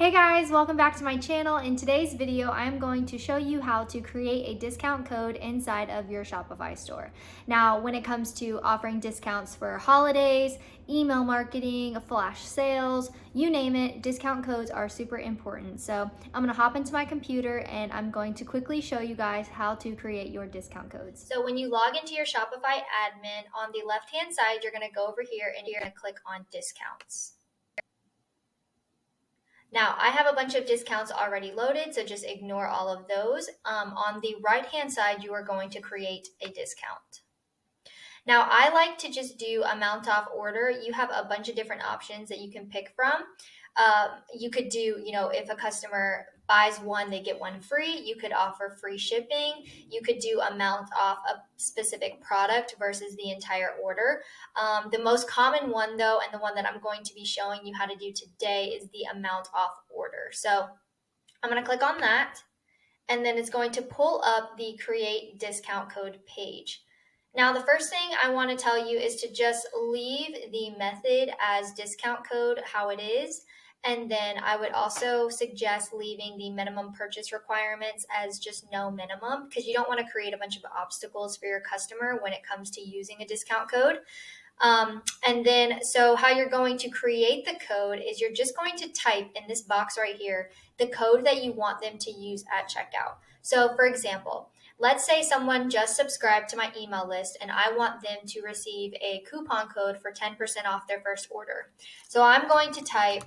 Hey guys, welcome back to my channel. In today's video, I'm going to show you how to create a discount code inside of your Shopify store. Now, when it comes to offering discounts for holidays, email marketing, flash sales, you name it, discount codes are super important. So I'm gonna hop into my computer and I'm going to quickly show you guys how to create your discount codes. So when you log into your Shopify admin, on the left-hand side, you're gonna go over here and you're gonna click on discounts. Now, I have a bunch of discounts already loaded, so just ignore all of those. On the right-hand side, you are going to create a discount. Now, I like to just do amount off order. You have a bunch of different options that you can pick from. You could do, if a customer buys one, they get one free. You could offer free shipping. You could do amount off a specific product versus the entire order. The most common one, though, and the one that I'm going to be showing you how to do today is the amount off order. So I'm going to click on that, and then it's going to pull up the create discount code page. Now, the first thing I want to tell you is to just leave the method as discount code how it is. And then I would also suggest leaving the minimum purchase requirements as just no minimum, because you don't want to create a bunch of obstacles for your customer when it comes to using a discount code. And then, so how you're going to create the code is you're just going to type in this box right here, the code that you want them to use at checkout. So for example, let's say someone just subscribed to my email list and I want them to receive a coupon code for 10% off their first order. So I'm going to type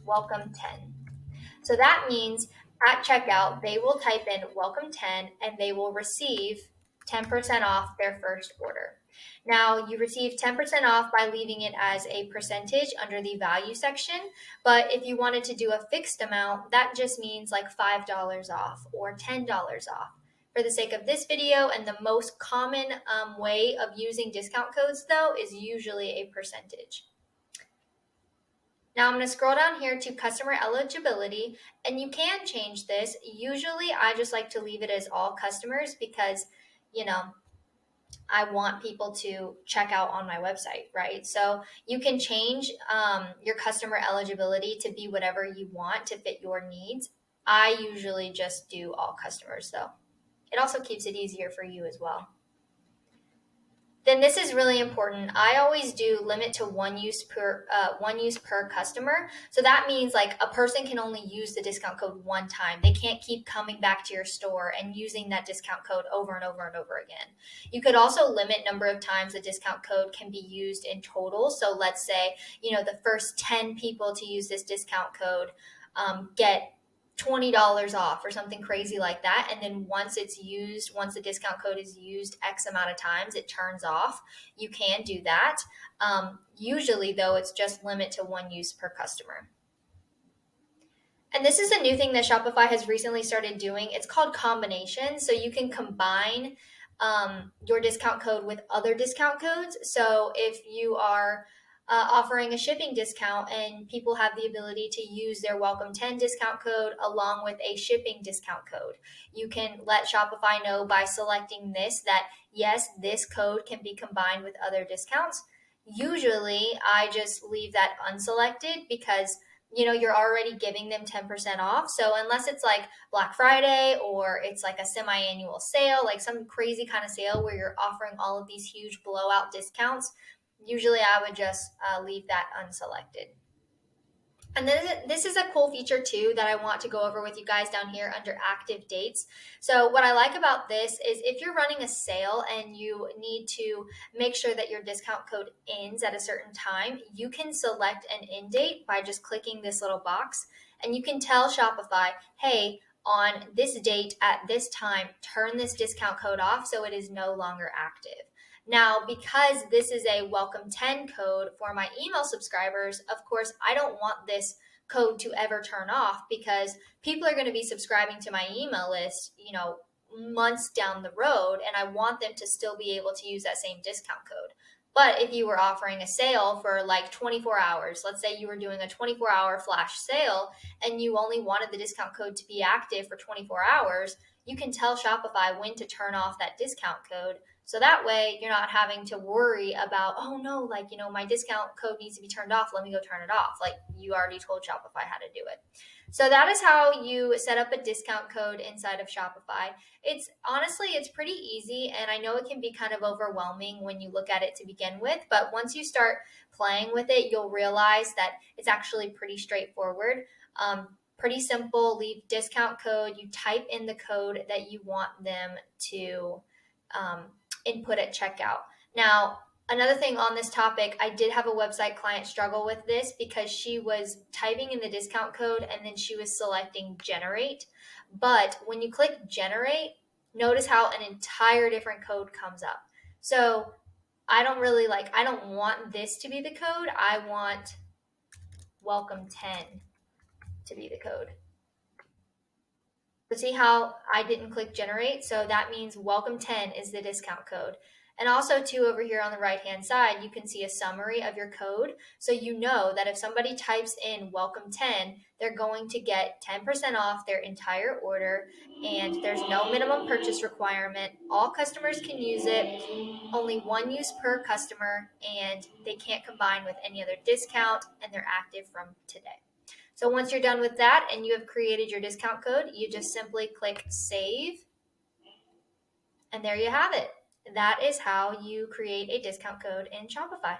welcome 10. So that means at checkout, they will type in welcome 10 and they will receive 10% off their first order. Now, you receive 10% off by leaving it as a percentage under the value section. But if you wanted to do a fixed amount, that just means like $5 off or $10 off. For the sake of this video, and the most common way of using discount codes, though, is usually a percentage. Now I'm going to scroll down here to customer eligibility, and you can change this. Usually I just like to leave it as all customers because, I want people to check out on my website, right? So you can change your customer eligibility to be whatever you want to fit your needs. I usually just do all customers though. It also keeps it easier for you as well. Then this is really important. I always do limit to one use per customer. So that means like a person can only use the discount code one time. They can't keep coming back to your store and using that discount code over and over and over again. You could also limit number of times the discount code can be used in total. So let's say, the first 10 people to use this discount code get $20 off or something crazy like that. And then once the discount code is used X amount of times, it turns off. You can do that. Usually though, it's just limit to one use per customer. And this is a new thing that Shopify has recently started doing. It's called combinations. So you can combine your discount code with other discount codes. So if you are offering a shipping discount and people have the ability to use their welcome 10 discount code along with a shipping discount code, you can let Shopify know by selecting this that yes, this code can be combined with other discounts. Usually I just leave that unselected because you're already giving them 10% off. So unless it's like Black Friday or it's like a semi-annual sale, like some crazy kind of sale where you're offering all of these huge blowout discounts, usually I would just leave that unselected. And then this is a cool feature too that I want to go over with you guys down here under active dates. So what I like about this is if you're running a sale and you need to make sure that your discount code ends at a certain time, you can select an end date by just clicking this little box, and you can tell Shopify, hey, on this date at this time, turn this discount code off so it is no longer active. Now, because this is a welcome 10 code for my email subscribers, of course, I don't want this code to ever turn off because people are going to be subscribing to my email list, months down the road, and I want them to still be able to use that same discount code. But if you were offering a sale for like 24 hours, let's say you were doing a 24-hour flash sale and you only wanted the discount code to be active for 24 hours, you can tell Shopify when to turn off that discount code So that way you're not having to worry about, oh no, like, my discount code needs to be turned off. Let me go turn it off. Like, you already told Shopify how to do it. So that is how you set up a discount code inside of Shopify. It's pretty easy, and I know it can be kind of overwhelming when you look at it to begin with, but once you start playing with it, you'll realize that it's actually pretty straightforward. Pretty simple. Leave discount code. You type in the code that you want them to input at checkout. Now, another thing on this topic, I did have a website client struggle with this because she was typing in the discount code and then she was selecting generate. But when you click generate, notice how an entire different code comes up. So I don't want this to be the code. I want welcome 10 to be the code. But see how I didn't click generate? So that means welcome 10 is the discount code. And also too, over here on the right hand side, you can see a summary of your code. So you know that if somebody types in welcome 10, they're going to get 10% off their entire order, and there's no minimum purchase requirement. All customers can use it, only one use per customer, and they can't combine with any other discount, and they're active from today. So once you're done with that and you have created your discount code, you just simply click save, and there you have it. That is how you create a discount code in Shopify.